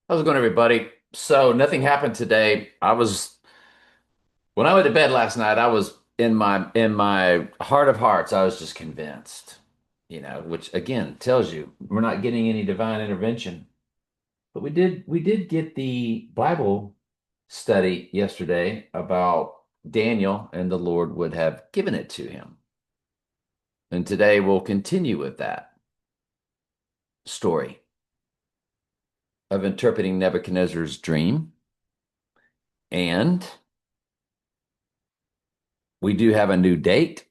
How's it going, everybody? So nothing happened today. When I went to bed last night, I was in my heart of hearts, I was just convinced, which again tells you we're not getting any divine intervention. But we did get the Bible study yesterday about Daniel, and the Lord would have given it to him. And today we'll continue with that story of interpreting Nebuchadnezzar's dream. And we do have a new date.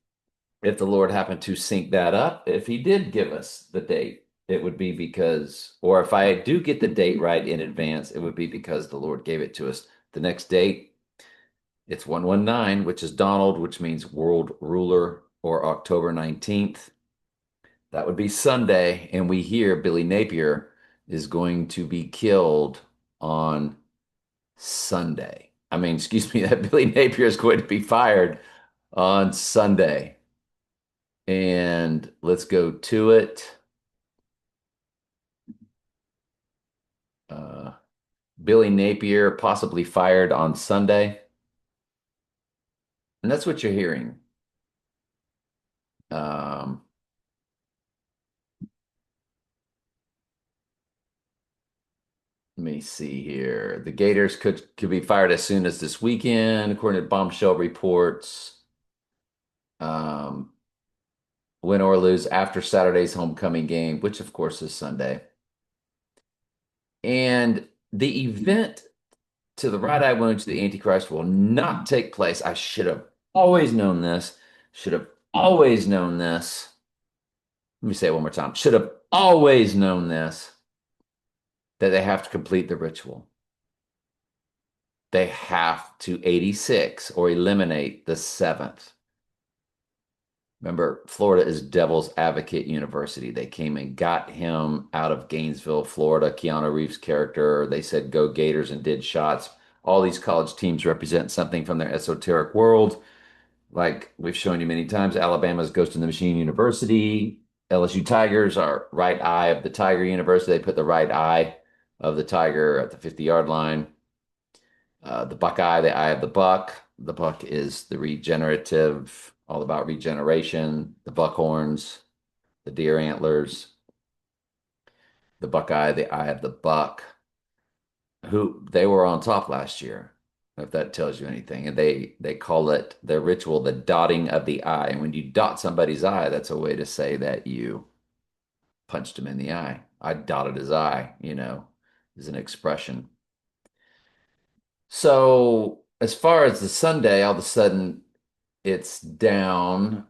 If the Lord happened to sync that up, if he did give us the date, it would be because, or if I do get the date right in advance, it would be because the Lord gave it to us. The next date, it's 119, which is Donald, which means world ruler, or October 19th. That would be Sunday. And we hear Billy Napier is going to be killed on Sunday. I mean, excuse me, that Billy Napier is going to be fired on Sunday. And let's go to it. Uh, Billy Napier possibly fired on Sunday. And that's what you're hearing. Um, Let me see here. The Gators could be fired as soon as this weekend, according to bombshell reports. Um, Win or lose after Saturday's homecoming game, which of course is Sunday. And the event to the right eye wound to the Antichrist will not take place. I should have always known this. Should have always known this. Let me say it one more time. Should have always known this, that they have to complete the ritual. They have to 86 or eliminate the seventh. Remember, Florida is Devil's Advocate University. They came and got him out of Gainesville, Florida. Keanu Reeves' character, they said, go Gators, and did shots. All these college teams represent something from their esoteric world. Like we've shown you many times, Alabama's Ghost in the Machine University. LSU Tigers are right eye of the Tiger University. They put the right eye of the Tiger at the 50-yard line. The Buckeye, the eye of the buck. The buck is the regenerative, all about regeneration. The buckhorns, the deer antlers. The Buckeye, the eye of the buck. Who they were on top last year, if that tells you anything. And they call it their ritual the dotting of the eye. And when you dot somebody's eye, that's a way to say that you punched him in the eye. I dotted his eye, is an expression. So as far as the Sunday, all of a sudden it's down.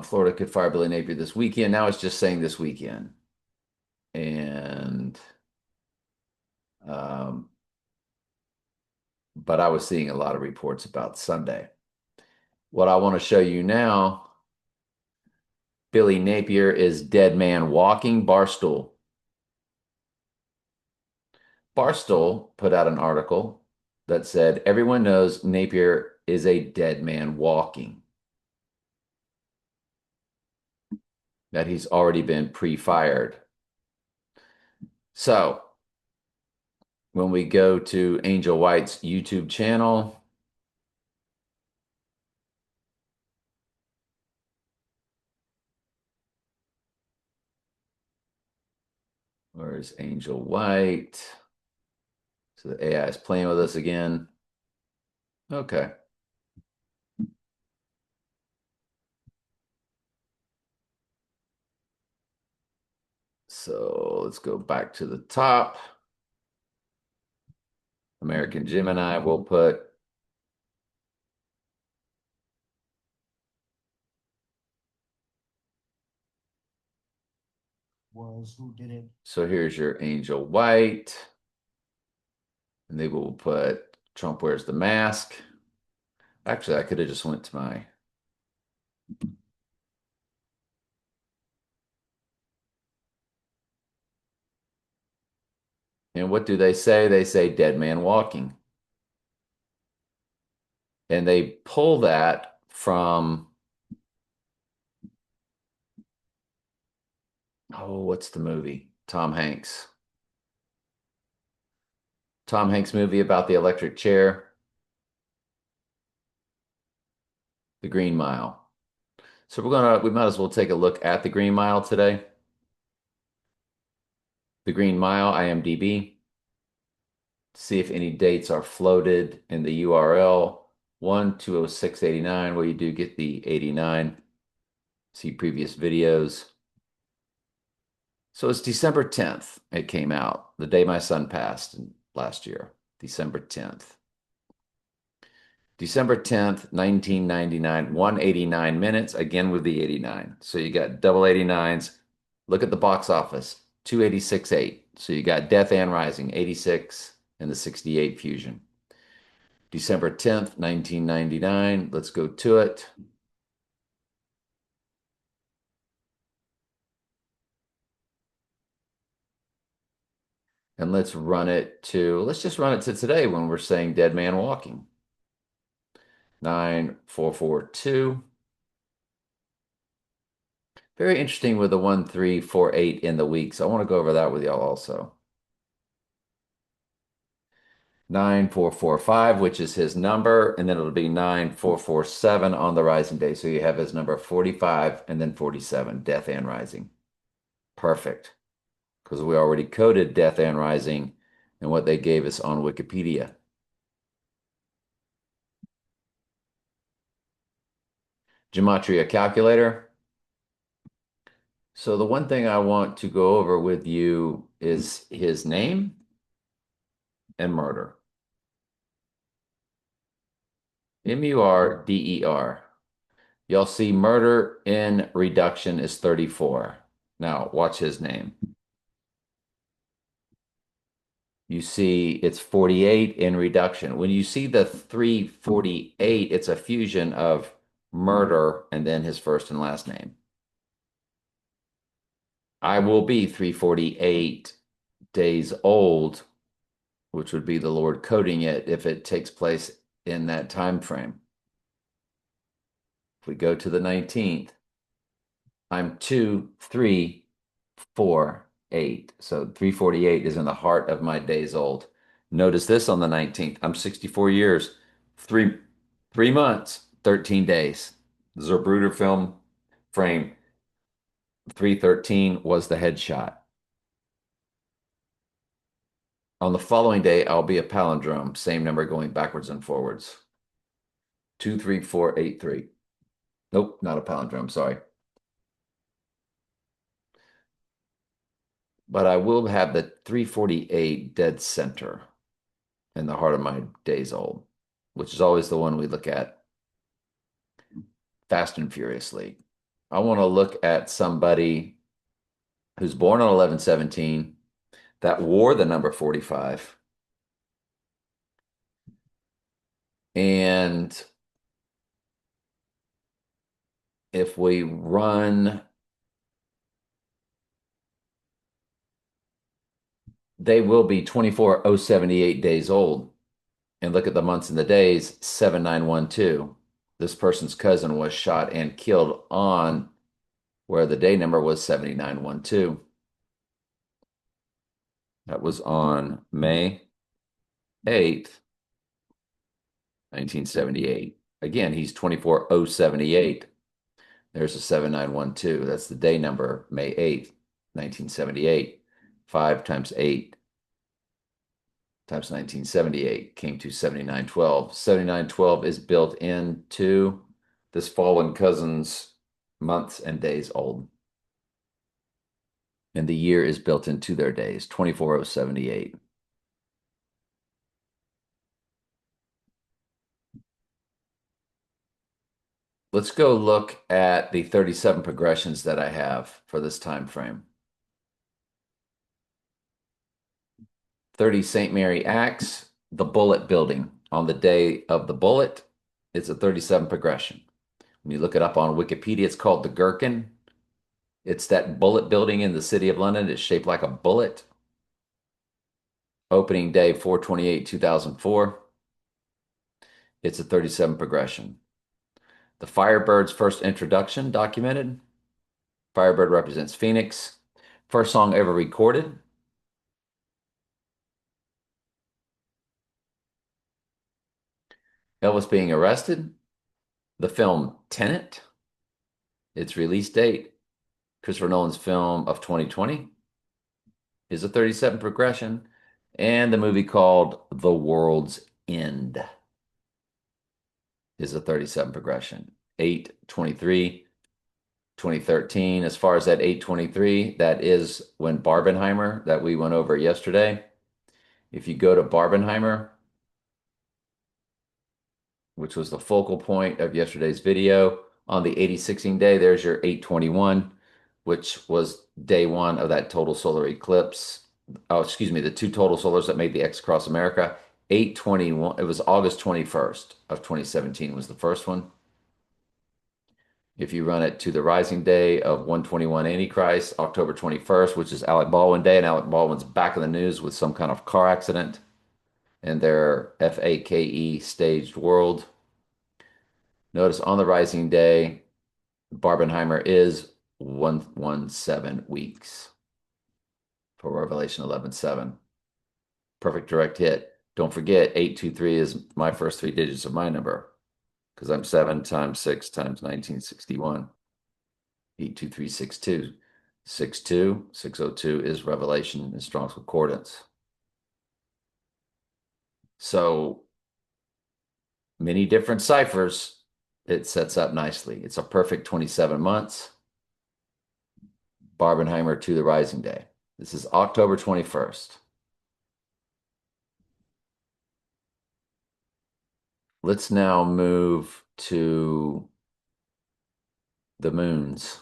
Florida could fire Billy Napier this weekend. Now it's just saying this weekend. And um, but I was seeing a lot of reports about Sunday. What I want to show you now, Billy Napier is dead man walking. Barstool. Barstool put out an article that said everyone knows Napier is a dead man walking, that he's already been pre-fired. So when we go to Angel White's YouTube channel, where's Angel White? So the AI is playing with us again. Okay. So let's go back to the top. American Gemini will put. Was who did it? So here's your Angel White. And they will put Trump wears the mask. Actually, I could have just went to my. And what do they say? They say dead man walking. And they pull that from, oh, what's the movie? Tom Hanks. Tom Hanks movie about the electric chair, The Green Mile. So we might as well take a look at The Green Mile today. The Green Mile, IMDb. See if any dates are floated in the URL 1/206/89, where you do get the 89. See previous videos. So it's December 10th. It came out the day my son passed last year, December 10th. December 10th, 1999, 189 minutes, again with the 89. So you got double 89s. Look at the box office, 286.8. So you got Death and Rising, 86, and the 68 Fusion. December 10th, 1999. Let's go to it. And let's just run it to today when we're saying Dead Man Walking. 9442. Very interesting with the 1348 in the weeks. I want to go over that with y'all also. 9445, which is his number, and then it'll be 9447 on the rising day. So you have his number 45 and then 47, Death and Rising. Perfect. Because we already coded Death and Rising and what they gave us on Wikipedia. Gematria calculator. So the one thing I want to go over with you is his name and murder. Murder. You'll see murder in reduction is 34. Now watch his name. You see it's 48 in reduction. When you see the 348, it's a fusion of murder and then his first and last name. I will be 348 days old, which would be the Lord coding it if it takes place in that time frame. If we go to the 19th, I'm 2, 3, 4, 8. So 348 is in the heart of my days old. Notice this on the 19th. I'm 64 years, 3 months, 13 days. Zapruder film frame 313 was the headshot. On the following day, I'll be a palindrome, same number going backwards and forwards. 23483. Nope, not a palindrome, sorry. But I will have the 348 dead center in the heart of my days old, which is always the one we look at fast and furiously. I want to look at somebody who's born on 11/17 that wore the number 45. And if we run, they will be 24,078 days old. And look at the months and the days, 7912. This person's cousin was shot and killed on where the day number was 7912. That was on May 8th, 1978. Again, he's 24,078. There's a 7912. That's the day number, May 8th, 1978. 5 times 8 times 1978 came to 7912. 7912 is built into this fallen cousin's months and days old. And the year is built into their days, 24,078. Let's go look at the 37 progressions that I have for this time frame. 30 St. Mary Acts, the Bullet Building. On the day of the bullet, it's a 37 progression. When you look it up on Wikipedia, it's called the Gherkin. It's that bullet building in the city of London. It's shaped like a bullet. Opening day, 4/28/2004. It's a 37 progression. The Firebird's first introduction documented. Firebird represents Phoenix. First song ever recorded. Elvis being arrested, the film Tenet, its release date, Christopher Nolan's film of 2020 is a 37 progression, and the movie called The World's End is a 37 progression. 8/23, 2013. As far as that 8/23, that is when Barbenheimer that we went over yesterday. If you go to Barbenheimer, which was the focal point of yesterday's video, on the 80/16 day, there's your 8/21, which was day one of that total solar eclipse. Oh, excuse me, the two total solars that made the X across America. 8/21, it was August 21st of 2017 was the first one. If you run it to the rising day of 121 Antichrist, October 21st, which is Alec Baldwin Day, and Alec Baldwin's back in the news with some kind of car accident in their FAKE staged world. Notice on the rising day, Barbenheimer is 117 weeks for Revelation 11:7. Perfect direct hit. Don't forget, 823 is my first three digits of my number because I'm 7 times 6 times 1961. 82362. 62602 is Revelation in Strong's Concordance. So many different ciphers. It sets up nicely. It's a perfect 27 months. Barbenheimer to the rising day. This is October 21st. Let's now move to the moons.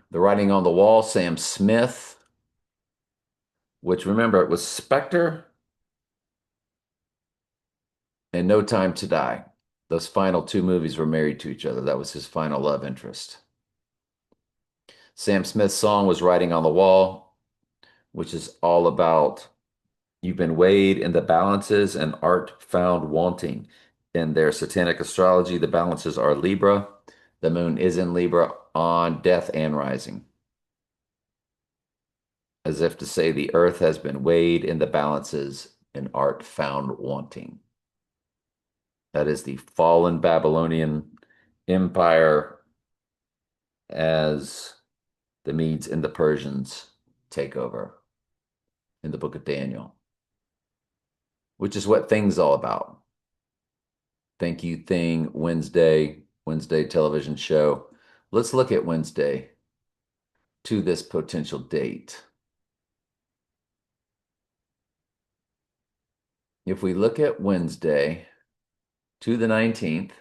The writing on the wall, Sam Smith, which remember it was Spectre and No Time to Die. Those final two movies were married to each other. That was his final love interest. Sam Smith's song was Writing on the Wall, which is all about you've been weighed in the balances and art found wanting. In their satanic astrology, the balances are Libra. The moon is in Libra on death and rising. As if to say the earth has been weighed in the balances and art found wanting. That is the fallen Babylonian Empire as the Medes and the Persians take over in the book of Daniel, which is what Thing's all about. Thank you, Thing, Wednesday television show. Let's look at Wednesday to this potential date. If we look at Wednesday to the 19th,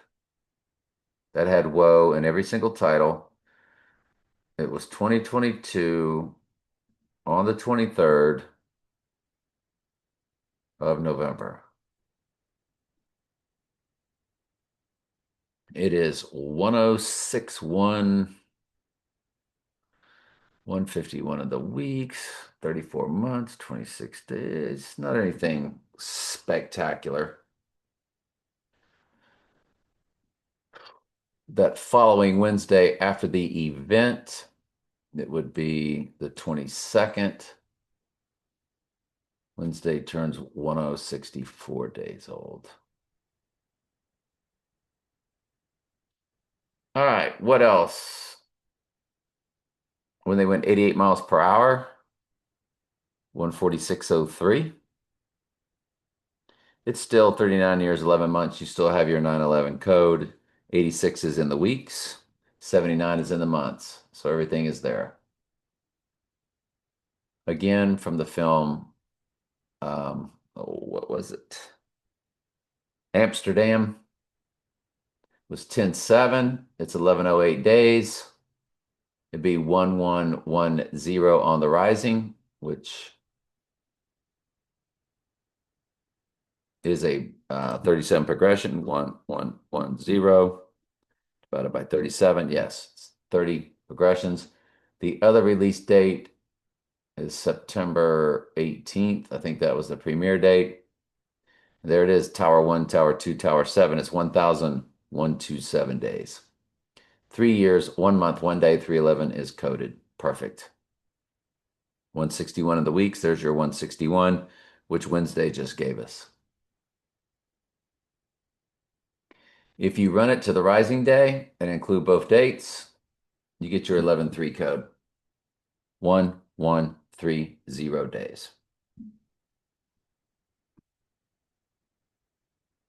that had woe in every single title. It was 2022 on the 23rd of November. It is 1061, 151 of the weeks, 34 months, 26 days. Not anything spectacular. That following Wednesday after the event, it would be the 22nd. Wednesday turns 1064 days old. All right, what else? When they went 88 miles per hour, 146.03. It's still 39 years, 11 months. You still have your 9/11 code. 86 is in the weeks. 79 is in the months. So everything is there. Again, from the film, what was it? Amsterdam was 10/7. It's 1108 days. It'd be 1110 on the rising, which is a 37 progression, 1110 divided by 37. Yes, it's 30 progressions. The other release date is September 18th. I think that was the premiere date. There it is, Tower 1, Tower 2, Tower 7. It's 1,127 days. 3 years, 1 month, 1 day, 311 is coded. Perfect. 161 in the weeks. There's your 161, which Wednesday just gave us. If you run it to the rising day and include both dates, you get your 11-3 code. 1130 days.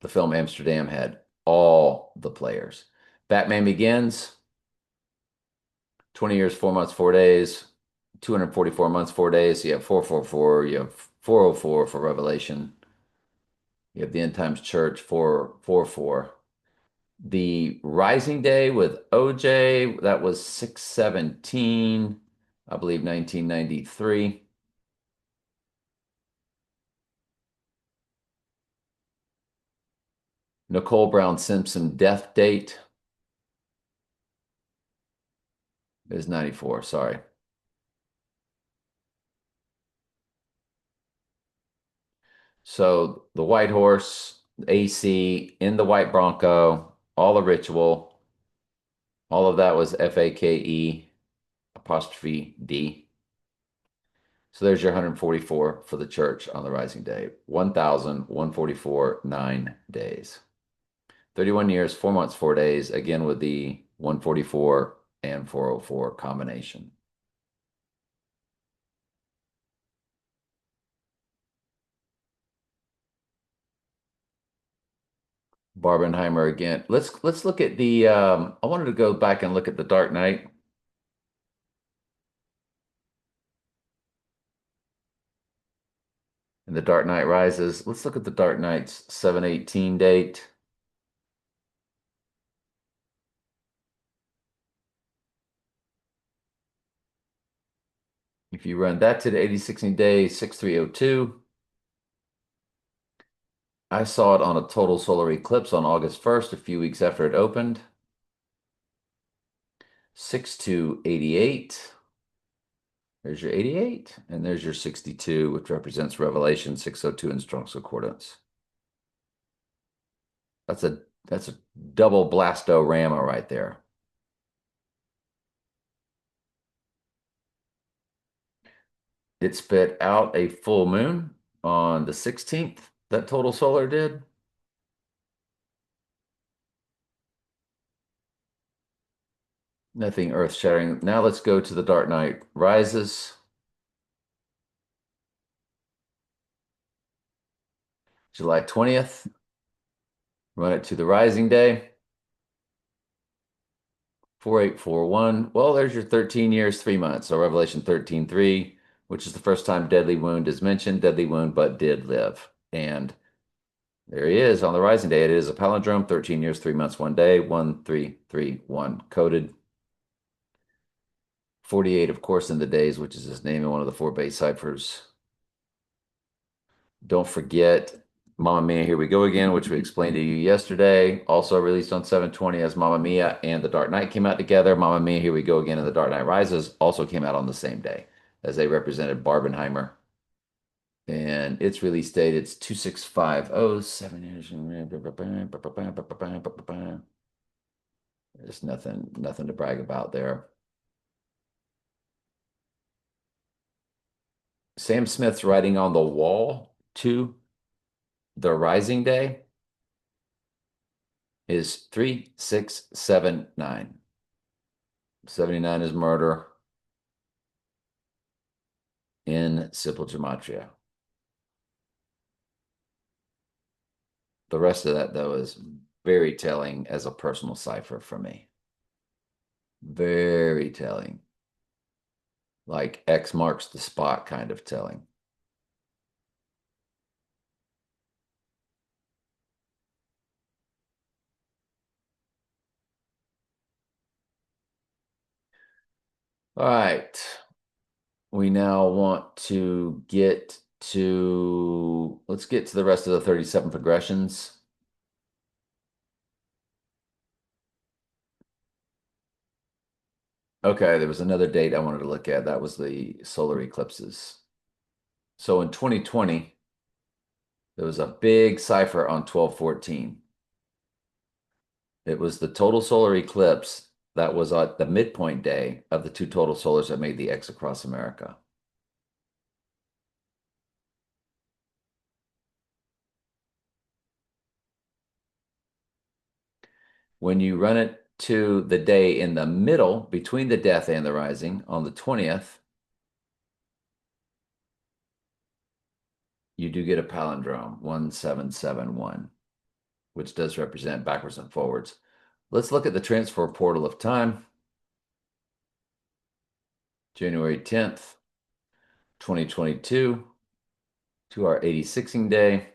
The film Amsterdam had all the players. Batman Begins, 20 years, 4 months, 4 days, 244 months, 4 days. You have 444, you have 404 for Revelation. You have the End Times Church, 444. The Rising Day with OJ, that was 617, I believe 1993. Nicole Brown Simpson death date is 94, sorry. So the White Horse, AC, in the White Bronco, all the ritual, all of that was FAKE apostrophe D. So there's your 144 for the church on the rising day. 1,144, 9 days. 31 years, 4 months, 4 days, again with the 144 and 404 combination. Barbenheimer again. Let's look at the I wanted to go back and look at the Dark Knight. And the Dark Knight Rises. Let's look at the Dark Knight's 7/18 date. If you run that to the 80/16 day, 6302. I saw it on a total solar eclipse on August 1st, a few weeks after it opened. 6288. There's your 88, and there's your 62, which represents Revelation 602 in Strong's Concordance. That's a double blastorama right there. It spit out a full moon on the 16th, that total solar did. Nothing earth-shattering. Now let's go to the Dark Knight Rises. July 20th. Run it to the rising day. 4841. Well, there's your 13 years, 3 months. So Revelation 13:3, which is the first time deadly wound is mentioned. Deadly wound, but did live. And there he is on the rising day. It is a palindrome, 13 years, 3 months, 1 day, 1331 coded. 48, of course, in the days, which is his name in one of the 4 base ciphers. Don't forget Mamma Mia, Here We Go Again, which we explained to you yesterday. Also released on 7/20 as Mamma Mia and The Dark Knight came out together. Mamma Mia, Here We Go Again and The Dark Knight Rises also came out on the same day as they represented Barbenheimer. And its release date, it's 2650, 7 years. There's nothing to brag about there. Sam Smith's writing on the wall to the rising day is 3679. 79 is murder in simple gematria. The rest of that, though, is very telling as a personal cipher for me. Very telling. Like X marks the spot kind of telling. All right. We now want to let's get to the rest of the 37 progressions. Okay, there was another date I wanted to look at. That was the solar eclipses. So in 2020, there was a big cipher on 1214. It was the total solar eclipse that was at the midpoint day of the 2 total solars that made the X across America. When you run it to the day in the middle between the death and the rising on the 20th, you do get a palindrome, 1771, which does represent backwards and forwards. Let's look at the transfer portal of time, January 10th, 2022, to our 86ing day.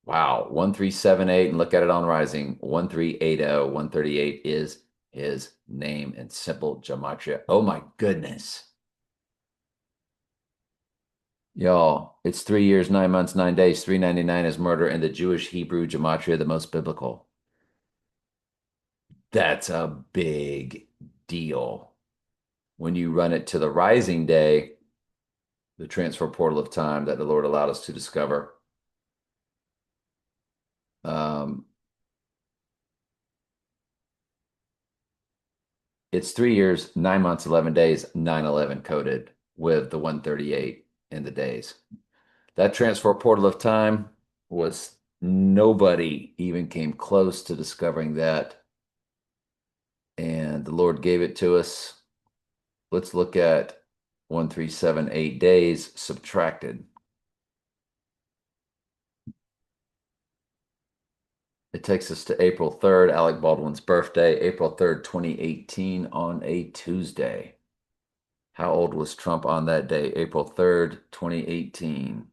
Wow, 1378, and look at it on rising. 1380, 138 is his name in simple gematria. Oh my goodness. Y'all, it's 3 years, 9 months, 9 days. 399 is murder in the Jewish Hebrew gematria, the most biblical. That's a big deal. When you run it to the rising day, the transfer portal of time that the Lord allowed us to discover, um, it's 3 years, 9 months, 11 days, 911 coded with the 138 in the days. That transfer portal of time was nobody even came close to discovering that. And the Lord gave it to us. Let's look at 1378 days subtracted. It takes us to April 3rd, Alec Baldwin's birthday, April 3rd, 2018, on a Tuesday. How old was Trump on that day? April 3rd, 2018.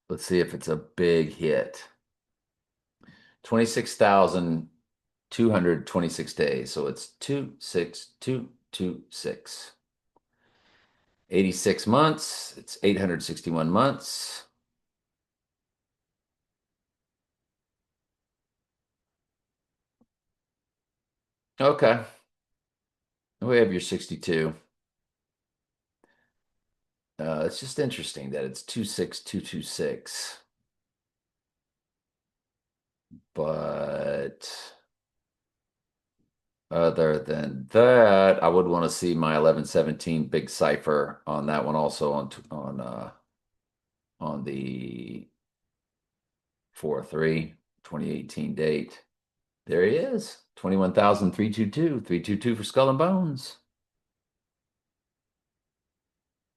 Let's see if it's a big hit. 26,226 days. So it's 26226. 86 months. It's 861 months. Okay. We have your 62. It's just interesting that it's 26226. But other than that, I would want to see my 1117 big cipher on that one also on the 4/3 2018 date. There he is. 21,322. 322 for Skull and Bones.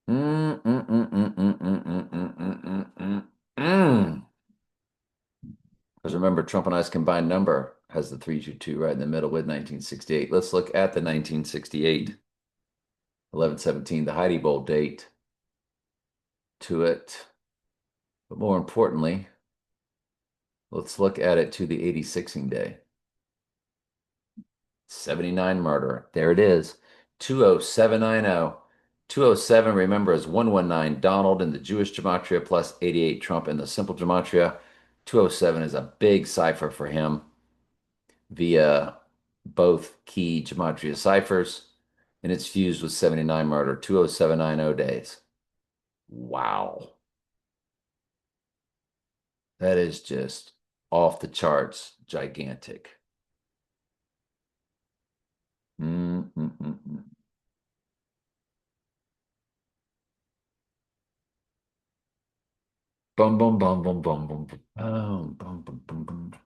Mm, mm, mm, mm, mm, mm, mm, mm, mm, mm, mm. Mm. Because remember, Trump and I's combined number has the 322 right in the middle with 1968. Let's look at the 1968, 11/17, the Heidi Bowl date to it. But more importantly, let's look at it to the 86ing day. 79 murder. There it is. 20790. 207, remember, is 119 Donald in the Jewish gematria plus 88 Trump in the simple gematria. 207 is a big cipher for him via both key gematria ciphers, and it's fused with 79 murder, 20790 days. Wow. That is just off the charts, gigantic. Mm, mm, mm, mm. Bum bum bum bum bum bum bum bum bum bum bum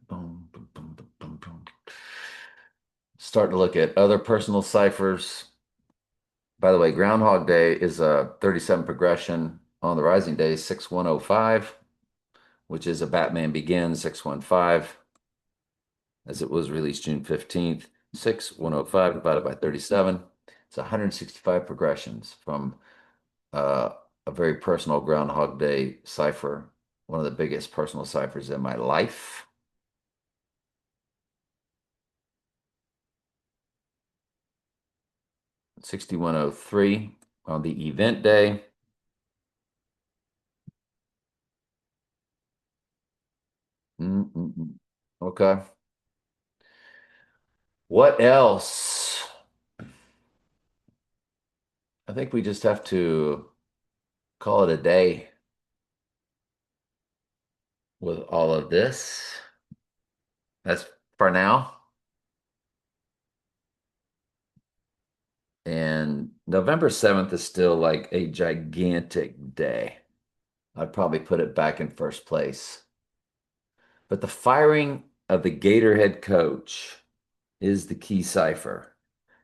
bum bum bum bum bum. Starting to look at other personal ciphers. By the way, Groundhog Day is a 37 progression on the rising day, 6105, which is a Batman Begins 615, as it was released June 15th. 6105 divided by 37. It's 165 progressions from uh, a very personal Groundhog Day cipher, one of the biggest personal ciphers in my life. 6103 on the event day. Mm-mm-mm. Okay. What else? I think we just have to call it a day with all of this. That's for now. And November 7th is still like a gigantic day. I'd probably put it back in first place. But the firing of the Gator head coach is the key cipher.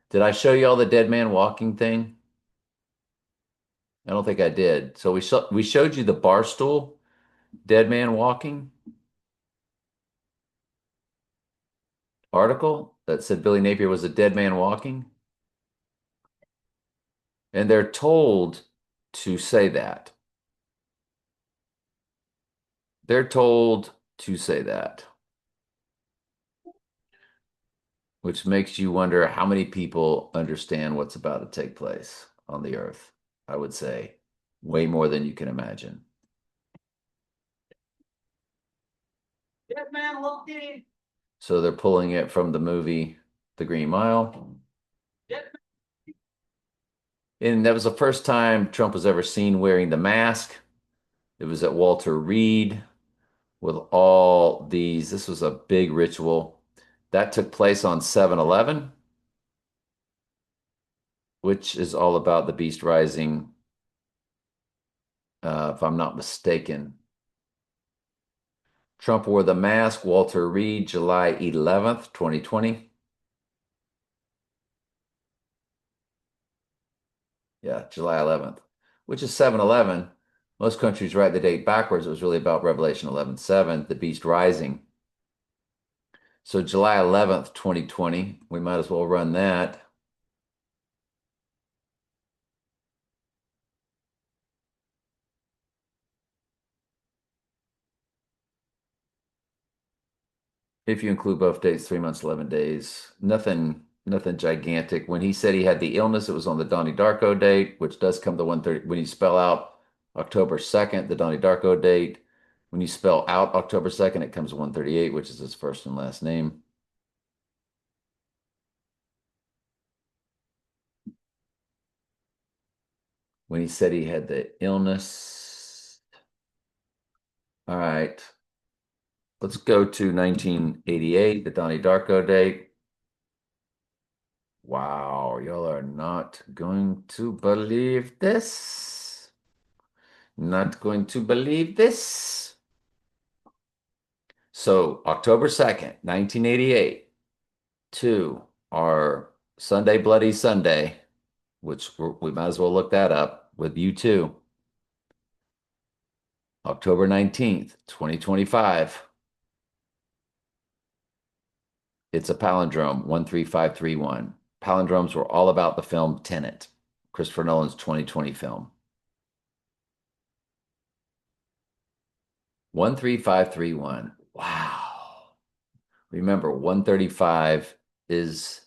Did I show you all the dead man walking thing? I don't think I did. So we showed you the Barstool dead man walking article that said Billy Napier was a dead man walking, and they're told to say that. They're told to say that, which makes you wonder how many people understand what's about to take place on the earth. I would say way more than you can imagine. Dead man walking. So they're pulling it from the movie The Green Mile. And that was the first time Trump was ever seen wearing the mask. It was at Walter Reed with all these. This was a big ritual that took place on 7/11, which is all about the beast rising, if I'm not mistaken. Trump wore the mask, Walter Reed, July 11th, 2020. Yeah, July 11th, which is 7/11. Most countries write the date backwards. It was really about Revelation 11:7, the beast rising. So July 11th, 2020, we might as well run that. If you include both dates, 3 months, 11 days. Nothing gigantic. When he said he had the illness, it was on the Donnie Darko date, which does come to 130. When you spell out October 2nd, the Donnie Darko date. When you spell out October 2nd, it comes to 138, which is his first and last name. When he said he had the illness. All right. Let's go to 1988, the Donnie Darko date. Wow, y'all are not going to believe this. Not going to believe this. So, October 2nd, 1988, to our Sunday Bloody Sunday, which we might as well look that up with you too. October 19th, 2025. It's a palindrome, 13531. Palindromes were all about the film Tenet, Christopher Nolan's 2020 film. 13531. Wow. Remember, 135 is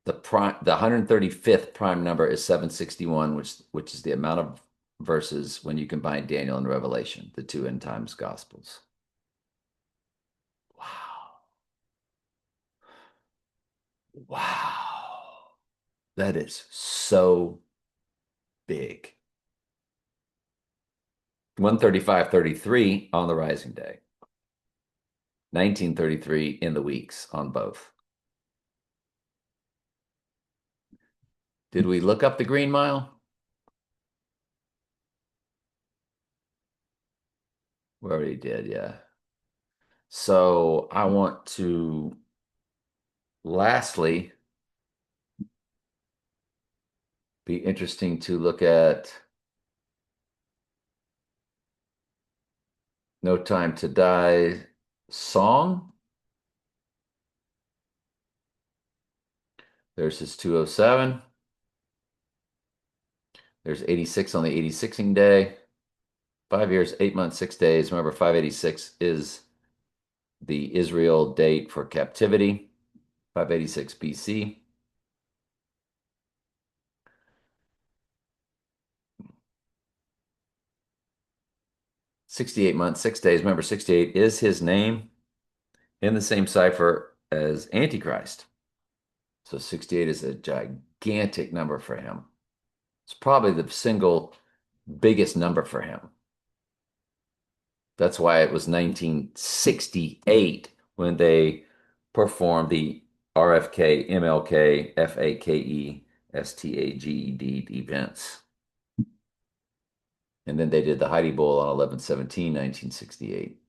the 135th prime number is 761, which is the amount of verses when you combine Daniel and Revelation, the two end times gospels. Wow. Wow. That is so big. 135.33 on the rising day. 1933 in the weeks on both. Did we look up the Green Mile? We already did, yeah. So I want to lastly be interesting to look at No Time to Die song. There's his 207. There's 86 on the 86ing day. 5 years, 8 months, 6 days. Remember, 586 is the Israel date for captivity, 586 BC. 68 months, 6 days. Remember, 68 is his name in the same cipher as Antichrist. So 68 is a gigantic number for him. It's probably the single biggest number for him. That's why it was 1968 when they performed the RFK, MLK, FAKE, STAGED events. And then they did the Heidi Bowl on 11/17, 1968.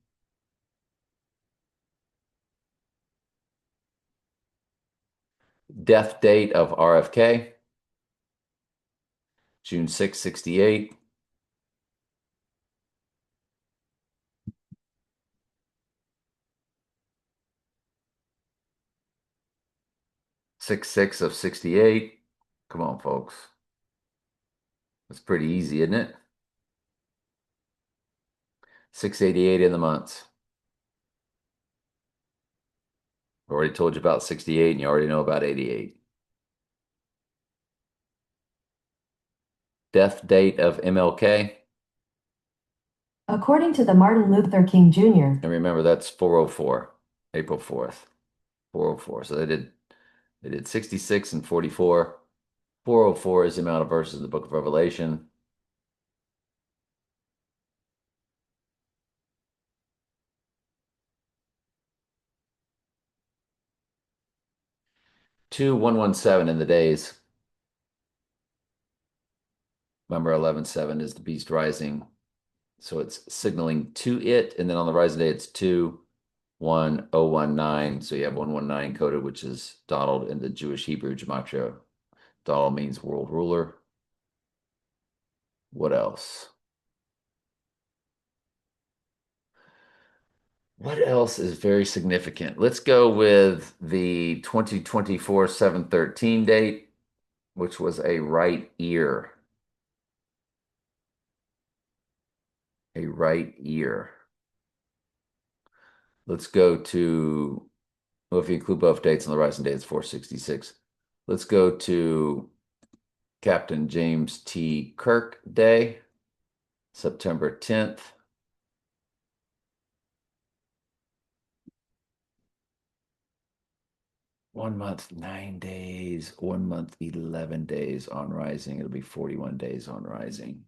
Death date of RFK, June 6, 68. 6/6 of 68. Come on, folks. That's pretty easy, isn't it? 688 in the months. Already told you about 68, and you already know about 88. Death date of MLK. According to the Martin Luther King Jr. And remember, that's 404, April 4th. 404. So they did 66 and 44. 404 is the amount of verses in the book of Revelation. Two 117 in the days. Remember, 11/7 is the beast rising. So it's signaling to it. And then on the rising day, it's 21019. So you have 119 coded, which is Donald in the Jewish Hebrew gematria. Donald means world ruler. What else? What else is very significant? Let's go with the 2024 7/13 date, which was a right ear. A right ear. Let's go to, well, if you include both dates on the rising day, it's 466. Let's go to Captain James T. Kirk Day, September 10th. One month, 9 days. 1 month, 11 days on rising. It'll be 41 days on rising.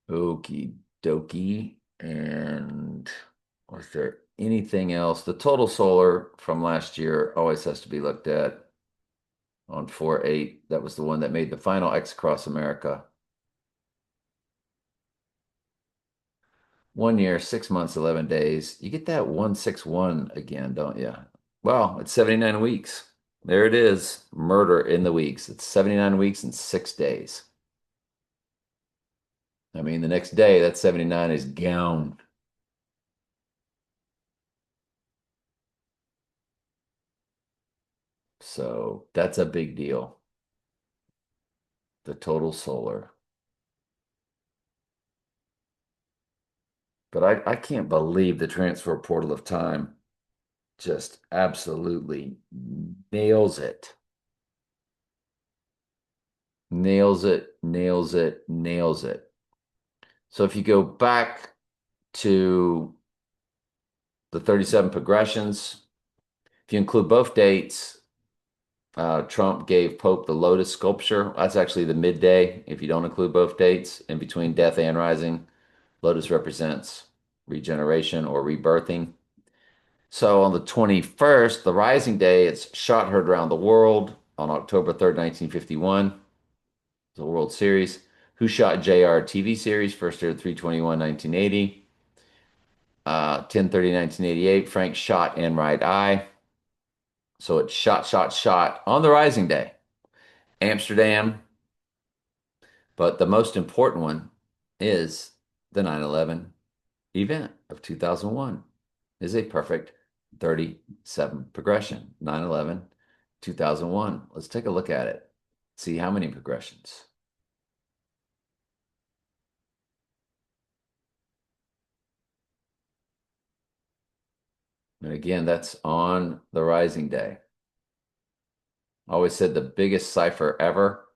Okie dokie. And was there anything else? The total solar from last year always has to be looked at on 4/8. That was the one that made the final X across America. 1 year, 6 months, 11 days. You get that 161 again, don't you? Well, it's 79 weeks. There it is. Murder in the weeks. It's 79 weeks and 6 days. I mean, the next day, that 79 is gone. So that's a big deal. The total solar. But I can't believe the transfer portal of time just absolutely nails it. Nails it, nails it, nails it. So if you go back to the 37 progressions, if you include both dates, Trump gave Pope the Lotus sculpture. That's actually the midday, if you don't include both dates, in between death and rising. Lotus represents regeneration or rebirthing. So on the 21st, the rising day, it's shot heard around the world on October 3rd, 1951. The World Series. Who Shot JR TV series, first aired 3/21, 1980. 10/30, 1988. Frank shot in right eye. So it's shot, shot, shot on the rising day. Amsterdam. But the most important one is the 9/11 event of 2001 is a perfect 37 progression. 9/11, 2001. Let's take a look at it. See how many progressions. And again, that's on the rising day. I always said the biggest cipher ever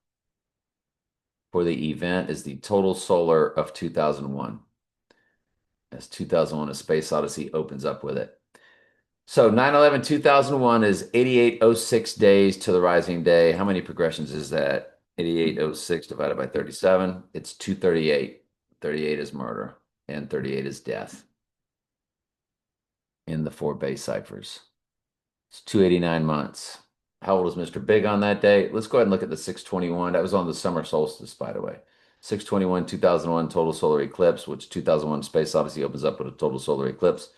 for the event is the total solar of 2001. As 2001 A Space Odyssey opens up with it. So 9/11 2001 is 8806 days to the rising day. How many progressions is that? 8806 divided by 37. It's 238. 38 is murder and 38 is death in the four base ciphers. It's 289 months. How old was Mr. Big on that day? Let's go ahead and look at the 621. That was on the summer solstice, by the way. 621, 2001 total solar eclipse, which 2001 space obviously opens up with a total solar eclipse.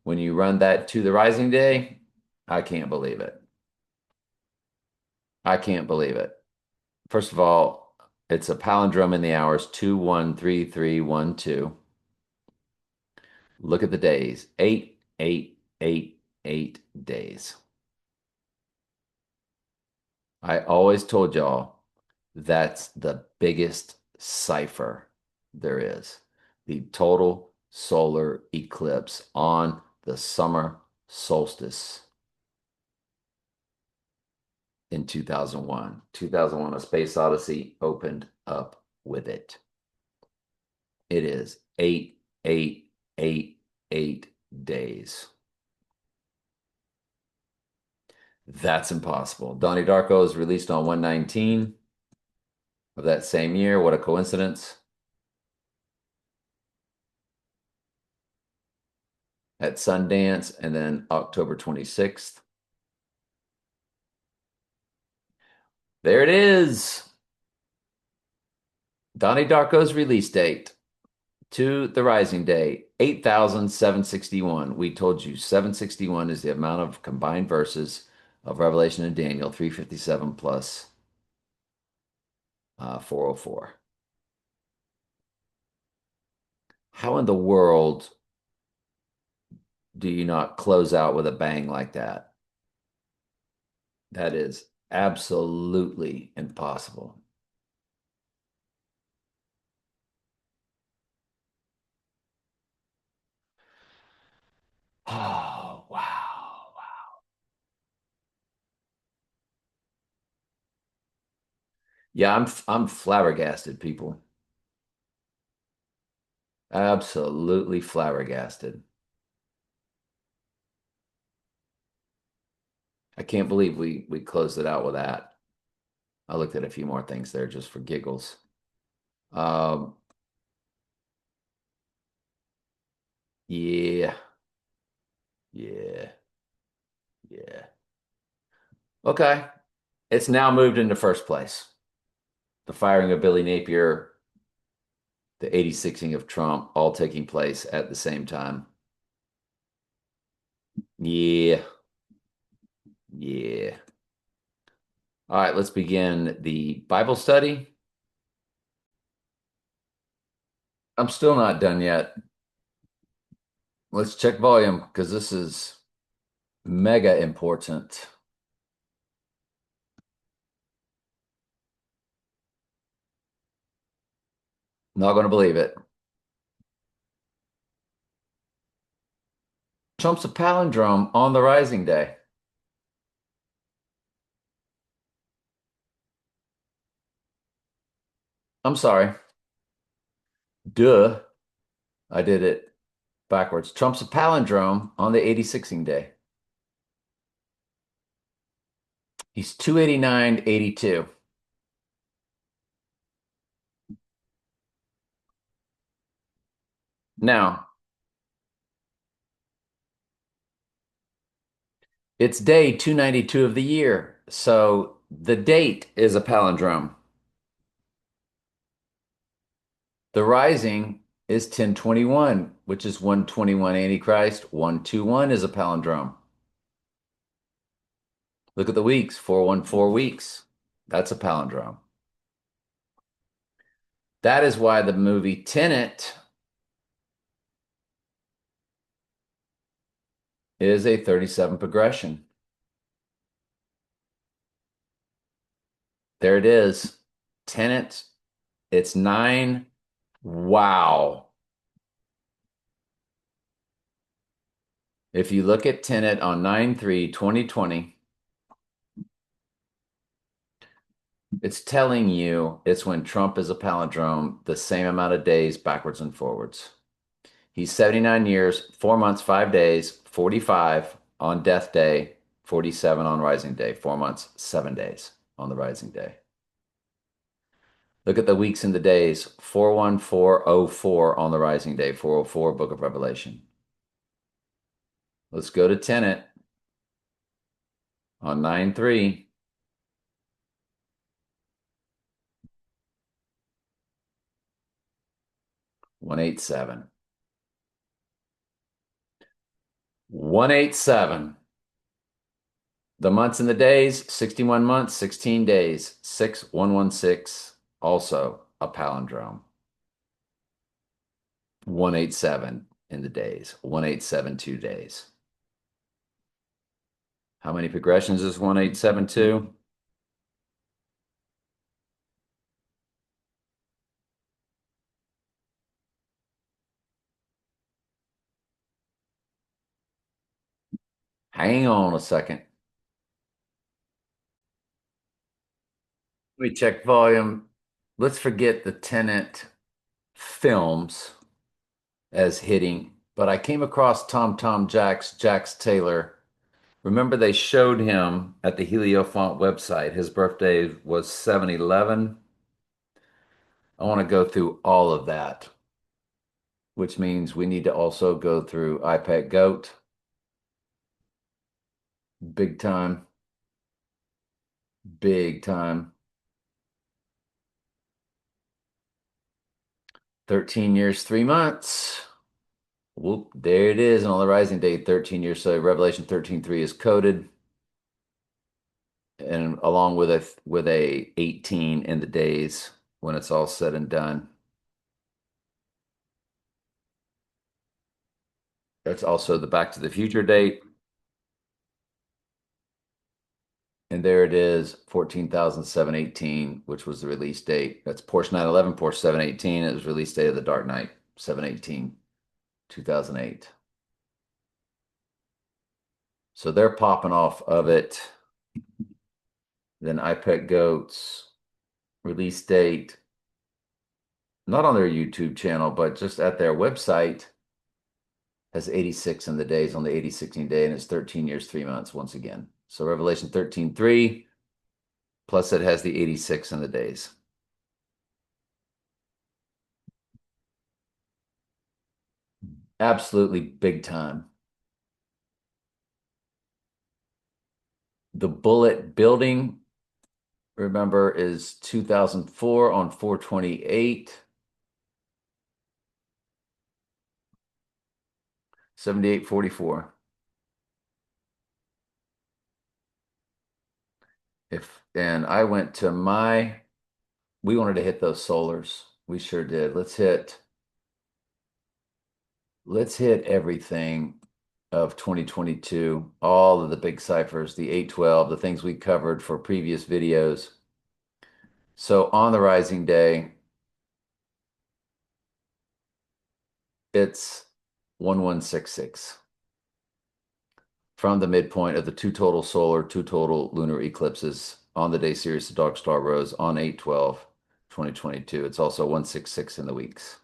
When you run that to the rising day, I can't believe it. I can't believe it. First of all, it's a palindrome in the hours 213312. Look at the days. 8 days. I always told y'all that's the biggest cipher there is. The total solar eclipse on the summer solstice in 2001. 2001, A Space Odyssey opened up with it. It is 8 days. That's impossible. Donnie Darko is released on 119 of that same year. What a coincidence. At Sundance, and then October 26th. There it is. Donnie Darko's release date to the rising day, 8,761. We told you 761 is the amount of combined verses of Revelation and Daniel, 357 plus 404. How in the world do you not close out with a bang like that? That is absolutely impossible. Oh, wow. Yeah, I'm flabbergasted, people. Absolutely flabbergasted. I can't believe we closed it out with that. I looked at a few more things there just for giggles. Um, yeah, yeah, yeah. Okay. It's now moved into first place. The firing of Billy Napier, the 86ing of Trump, all taking place at the same time. Yeah, yeah. All right, let's begin the Bible study. I'm still not done yet. Let's check volume because this is mega important. Not going to believe it. Trump's a palindrome on the rising day. I'm sorry. Duh. I did it backwards. Trump's a palindrome on the 86ing day. He's 289.82. Now, it's day 292 of the year. So the date is a palindrome. The rising is 1021, which is 121 Antichrist. 121 is a palindrome. Look at the weeks, 414 weeks. That's a palindrome. That is why the movie Tenet is a 37 progression. There it is. Tenet, it's 9. Wow. If you look at Tenet on 9/3/2020, it's telling you it's when Trump is a palindrome, the same amount of days backwards and forwards. He's 79 years, 4 months, 5 days, 45 on death day, 47 on rising day, 4 months, 7 days on the rising day. Look at the weeks and the days, 41404 on the rising day, 404, Book of Revelation. Let's go to Tenet on 9/3. 187. 187. The months and the days, 61 months, 16 days. 6116, also a palindrome. 187 in the days. 1872 days. How many progressions is 1872? Hang on a second. Let me check volume. Let's forget the Tenet films as hitting, but I came across Tom Jax Taylor. Remember they showed him at the Heliofont website. His birthday was 7/11. I want to go through all of that, which means we need to also go through iPad Goat, big time, big time. 13 years, 3 months. Whoop, there it is. And on the rising date, 13 years. So Revelation 13:3 is coded. And along with a 18 in the days when it's all said and done. That's also the Back to the Future date. And there it is, 14,718, which was the release date. That's Porsche 911, Porsche 718. It was release date of the Dark Knight, 7/18, 2008. So they're popping off of it. Then iPet Goats, release date, not on their YouTube channel, but just at their website, has 86 in the days on the 80/16 day, and it's 13 years, 3 months once again. So Revelation 13:3, plus it has the 86 in the days. Absolutely big time. The Bullet Building, remember, is 2004 on 4/28. 78/44. And I went to we wanted to hit those solars. We sure did. Let's hit everything of 2022, all of the big ciphers, the 812, the things we covered for previous videos. So on the rising day, it's 1166 from the midpoint of the two total solar, two total lunar eclipses on the day Sirius the Dog Star rose on 8/12, 2022. It's also 166 in the weeks.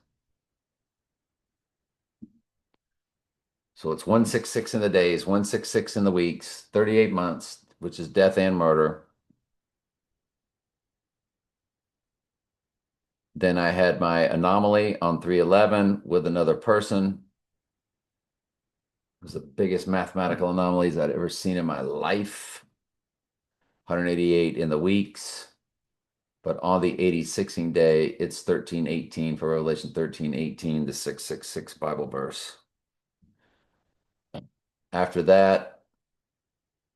So it's 166 in the days, 166 in the weeks, 38 months, which is death and murder. Then I had my anomaly on 3/11 with another person. It was the biggest mathematical anomalies I'd ever seen in my life. 188 in the weeks. But on the 80/16 day, it's 13/18 for Revelation 13/18, the 666 Bible verse. After that,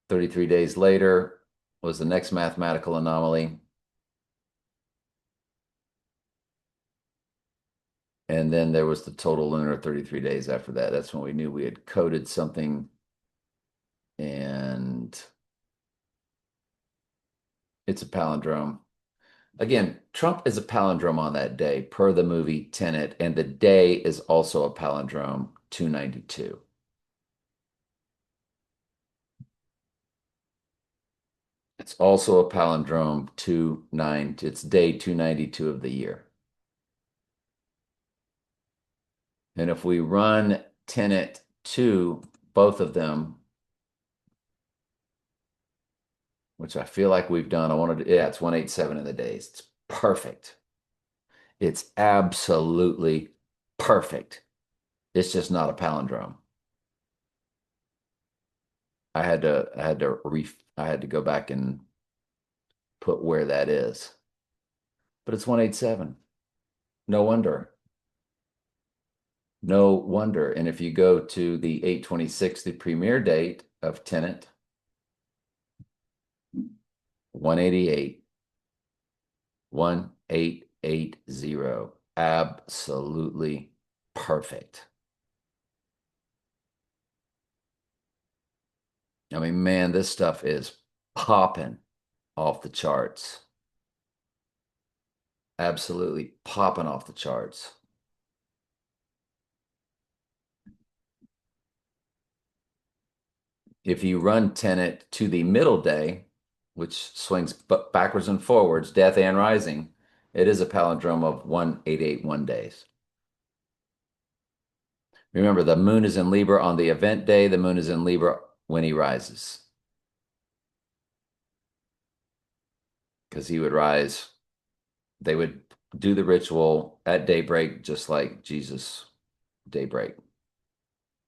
33 days later was the next mathematical anomaly. And then there was the total lunar 33 days after that. That's when we knew we had coded something. And it's a palindrome. Again, Trump is a palindrome on that day, per the movie Tenet, and the day is also a palindrome, 292. It's also a palindrome, 29. It's day 292 of the year. And if we run Tenet 2, both of them, which I feel like we've done, yeah, it's 187 in the days. It's perfect. It's absolutely perfect. It's just not a palindrome. I had to go back and put where that is. But it's 187. No wonder. No wonder. And if you go to the 826, the premiere date of Tenet, 188, 1880. Absolutely perfect. I mean, man, this stuff is popping off the charts. Absolutely popping off the charts. If you run Tenet to the middle day, which swings backwards and forwards, death and rising, it is a palindrome of 1881 days. Remember, the moon is in Libra on the event day, the moon is in Libra when he rises, because he would rise. They would do the ritual at daybreak, just like Jesus' daybreak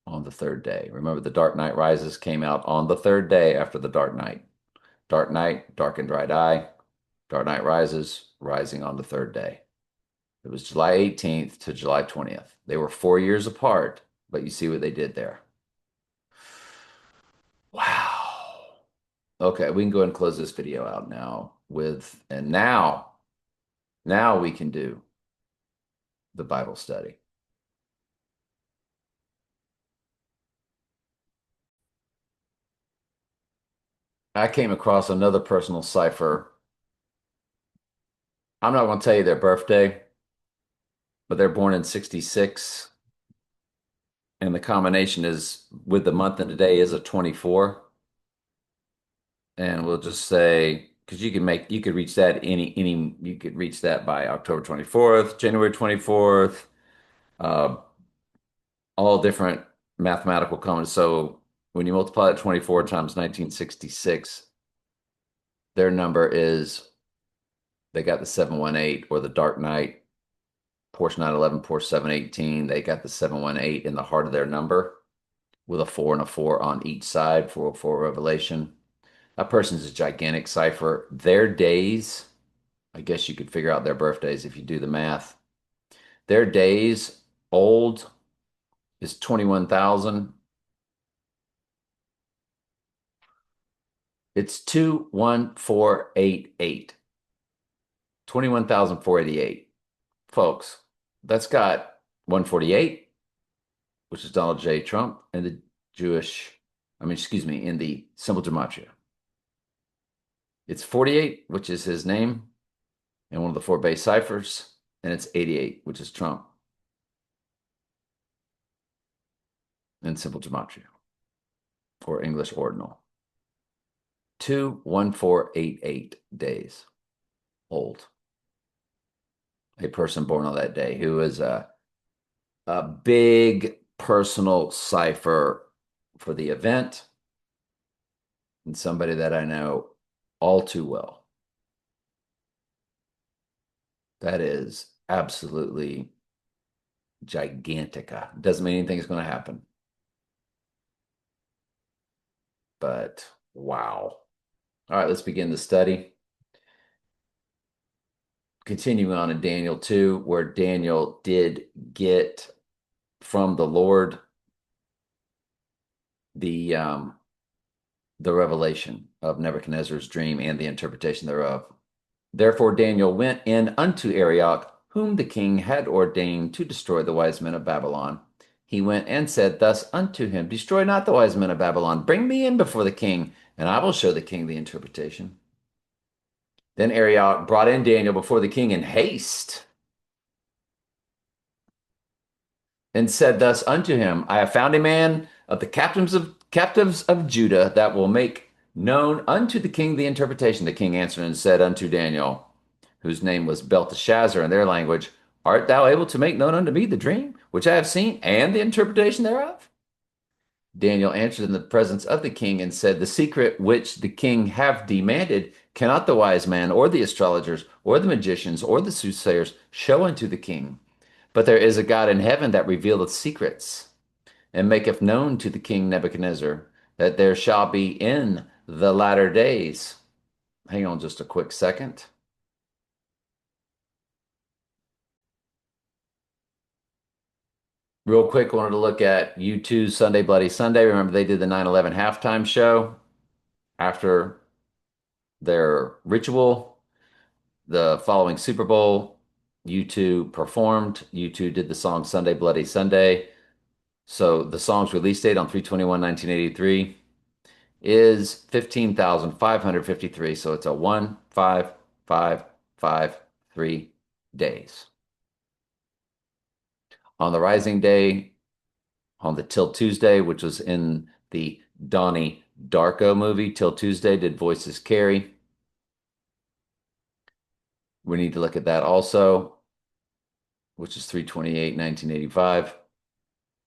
on the third day. Remember, the Dark Knight Rises came out on the third day after the Dark Knight. Dark Knight, Dark and Right Eye. Dark Knight Rises, rising on the third day. It was July 18th to July 20th. They were 4 years apart, but you see what they did there. Wow. Okay, we can go ahead and close this video out now and now we can do the Bible study. I came across another personal cipher. I'm not going to tell you their birthday, but they're born in 66, and the combination is with the month and the day is a 24. And we'll just say, because you could reach that you could reach that by October 24th, January 24th, uh, all different mathematical comments. So when you multiply that 24 times 1966, their number is, they got the 718, or the Dark Knight, Porsche 911, Porsche 718. They got the 718 in the heart of their number with a 4 and a 4 on each side for Revelation. That person's a gigantic cipher. Their days, I guess you could figure out their birthdays if you do the math. Their days old is 21,000. It's 21488. 21,488. Folks, that's got 148, which is Donald J. Trump, and the excuse me, in the simple gematria. It's 48, which is his name, and one of the four base ciphers, and it's 88, which is Trump, in simple gematria, or English ordinal. 21488 days old. A person born on that day who is a big personal cipher for the event, and somebody that I know all too well. That is absolutely gigantica. Doesn't mean anything is going to happen, but wow. All right, let's begin the study. Continuing on in Daniel 2, where Daniel did get from the Lord the revelation of Nebuchadnezzar's dream and the interpretation thereof. Therefore Daniel went in unto Arioch, whom the king had ordained to destroy the wise men of Babylon. He went and said thus unto him, Destroy not the wise men of Babylon. Bring me in before the king, and I will show the king the interpretation. Then Arioch brought in Daniel before the king in haste, and said thus unto him, I have found a man of the captives of Judah that will make known unto the king the interpretation. The king answered and said unto Daniel, whose name was Belteshazzar in their language, Art thou able to make known unto me the dream which I have seen, and the interpretation thereof? Daniel answered in the presence of the king and said, The secret which the king have demanded cannot the wise man, or the astrologers, or the magicians, or the soothsayers show unto the king. But there is a God in heaven that revealeth secrets, and maketh known to the king Nebuchadnezzar that there shall be in the latter days. Hang on just a quick second. Real quick, wanted to look at U2's Sunday Bloody Sunday. Remember, they did the 9/11 halftime show after their ritual. The following Super Bowl, U2 performed. U2 did the song Sunday Bloody Sunday. So the song's release date on 3/21/1983 is 15,553. So it's a 1,5,5,5,3 days. On the Rising Day, on the Till Tuesday, which was in the Donnie Darko movie, Till Tuesday did voices carry. We need to look at that also, which is 3/28/1985.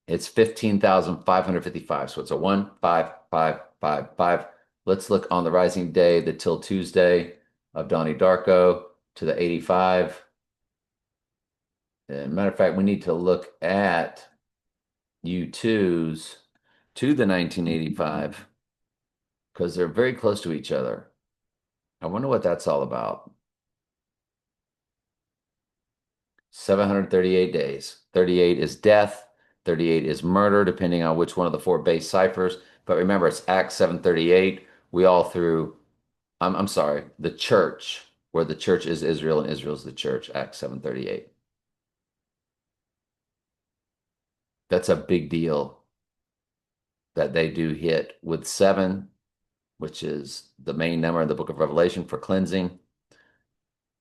It's 15,555. So it's a 1,5,5,5,5. Let's look on the Rising Day, the Till Tuesday of Donnie Darko to the 85. And matter of fact, we need to look at U2's to the 1985 because they're very close to each other. I wonder what that's all about. 738 days. 38 is death. 38 is murder, depending on which one of the four base ciphers. But remember, it's Acts 738. We all through, I'm sorry, the church, where the church is Israel and Israel is the church, Acts 738. That's a big deal that they do hit with seven, which is the main number in the book of Revelation for cleansing,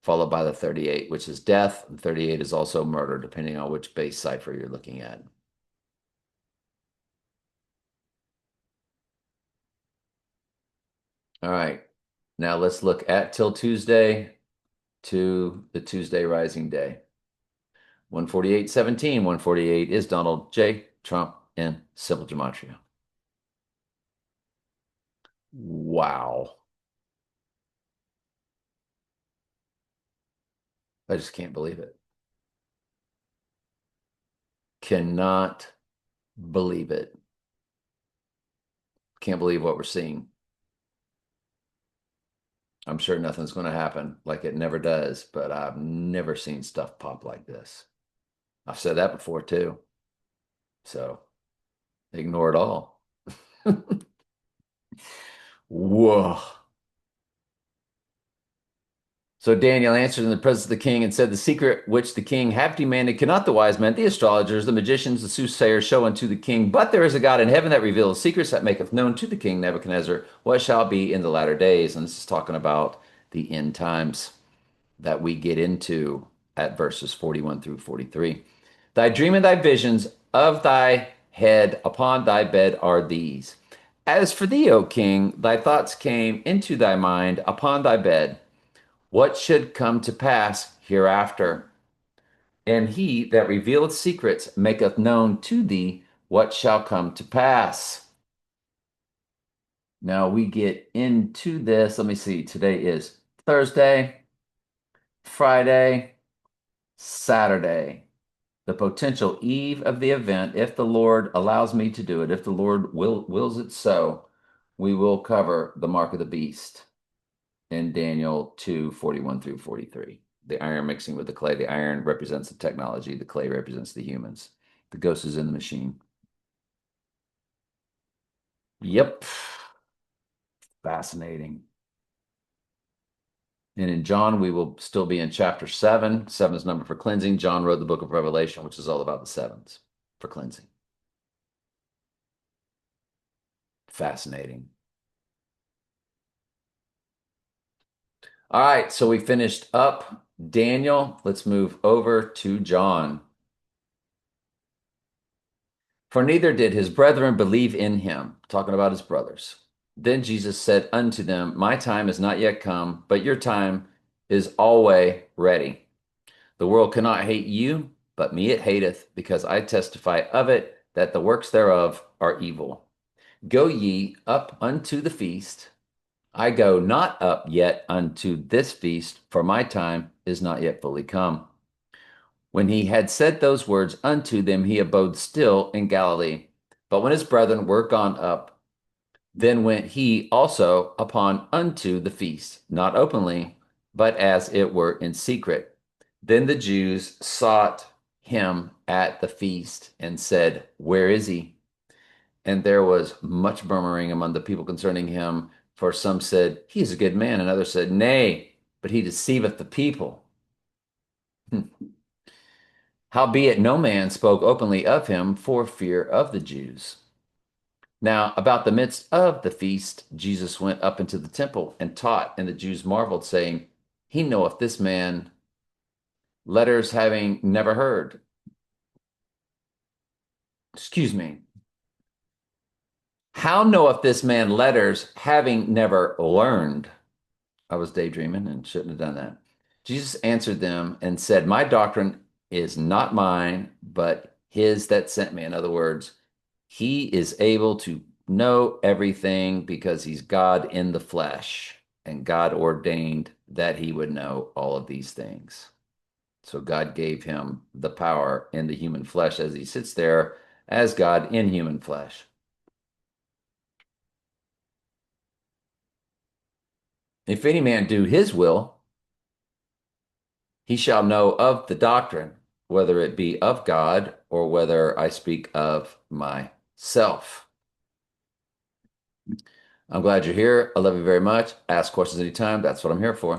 followed by the 38, which is death, and 38 is also murder, depending on which base cipher you're looking at. All right, now let's look at till Tuesday to the Tuesday rising day. 148.17, 148 is Donald J. Trump in simple gematria. Wow. I just can't believe it. Cannot believe it. Can't believe what we're seeing. I'm sure nothing's going to happen like it never does, but I've never seen stuff pop like this. I've said that before too. So ignore it all. Whoa. So Daniel answered in the presence of the king and said, the secret which the king hath demanded cannot the wise men, the astrologers, the magicians, the soothsayers show unto the king. But there is a God in heaven that reveals secrets, that maketh known to the king Nebuchadnezzar what shall be in the latter days. And this is talking about the end times that we get into at verses 41 through 43. Thy dream and thy visions of thy head upon thy bed are these. As for thee, O king, thy thoughts came into thy mind upon thy bed, what should come to pass hereafter. And he that revealeth secrets maketh known to thee what shall come to pass. Now we get into this. Let me see. Today is Thursday, Friday, Saturday, the potential eve of the event. If the Lord allows me to do it, if the Lord wills it so, we will cover the mark of the beast in Daniel 2:41 through 43. The iron mixing with the clay. The iron represents the technology. The clay represents the humans. The ghost is in the machine. Yep. Fascinating. And in John, we will still be in chapter 7. 7 is number for cleansing. John wrote the book of Revelation, which is all about the sevens for cleansing. Fascinating. All right, so we finished up Daniel. Let's move over to John. For neither did his brethren believe in him, talking about his brothers. Then Jesus said unto them, my time is not yet come, but your time is always ready. The world cannot hate you, but me it hateth, because I testify of it that the works thereof are evil. Go ye up unto the feast. I go not up yet unto this feast, for my time is not yet fully come. When he had said those words unto them, he abode still in Galilee. But when his brethren were gone up, then went he also upon unto the feast, not openly, but as it were in secret. Then the Jews sought him at the feast and said, "Where is he?" And there was much murmuring among the people concerning him, for some said, "He is a good man," and others said, "Nay, but he deceiveth the people." Hmm. Howbeit no man spoke openly of him for fear of the Jews. Now, about the midst of the feast, Jesus went up into the temple and taught, and the Jews marveled, saying, He knoweth this man letters having never heard. Excuse me. How knoweth this man letters having never learned? I was daydreaming and shouldn't have done that. Jesus answered them and said, My doctrine is not mine, but his that sent me. In other words, he is able to know everything because he's God in the flesh, and God ordained that he would know all of these things. So God gave him the power in the human flesh as he sits there as God in human flesh. If any man do his will, he shall know of the doctrine, whether it be of God or whether I speak of myself. I'm glad you're here. I love you very much. Ask questions anytime. That's what I'm here for.